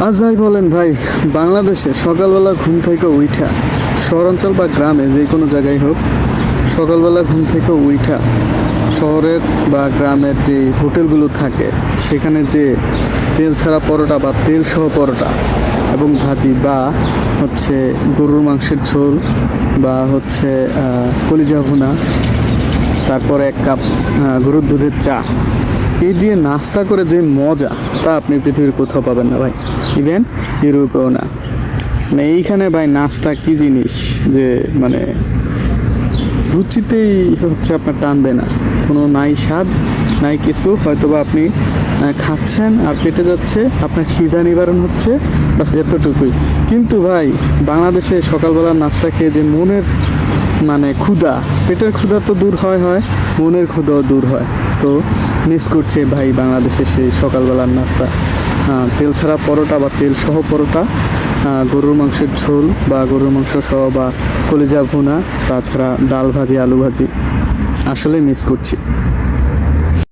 আর যাই বলেন ভাই, বাংলাদেশে সকালবেলা ঘুম থেকে উঠা, শহরাঞ্চল বা গ্রামে যে কোনো জায়গায় হোক, সকালবেলা ঘুম থেকে উঠা শহরের বা গ্রামের যে হোটেলগুলো থাকে সেখানে যে তেল ছাড়া পরোটা বা তেল সহ পরোটা এবং ভাজি বা হচ্ছে গরুর মাংসের ঝোল বা হচ্ছে কলিজা ভুনা, তারপরে এক কাপ গরুর দুধের চা, এই দিয়ে নাস্তা করে যে মজা তা আপনি পৃথিবীর কোথাও পাবেন না ভাই, ইভেন ইউরোপেও না। মানে এইখানে ভাই নাস্তা কি জিনিস যে মানে রুচিতেই হচ্ছে আপনার টানবে না, কোনো নাই স্বাদ নাই কিছু, হয়তো বা আপনি খাচ্ছেন আর পেটে যাচ্ছে, আপনার খিদা নিবারণ হচ্ছে, বাস এতটুকুই। কিন্তু ভাই বাংলাদেশে সকালবেলা নাস্তা খেয়ে যে মনের মানে ক্ষুধা, পেটের ক্ষুধা তো দূর হয়, মনের ক্ষুধাও দূর হয়। তো মিস করছে ভাই বাংলাদেশে সেই সকালবেলার নাস্তা, তেল ছাড়া পরোটা বা তেল সহ পরোটা, গরুর মাংসের ঝোল বা গরুর মাংস সহ বা কলিজা ভুনা, তাছাড়া ডাল ভাজি, আলু ভাজি, আসলে মিস করছি।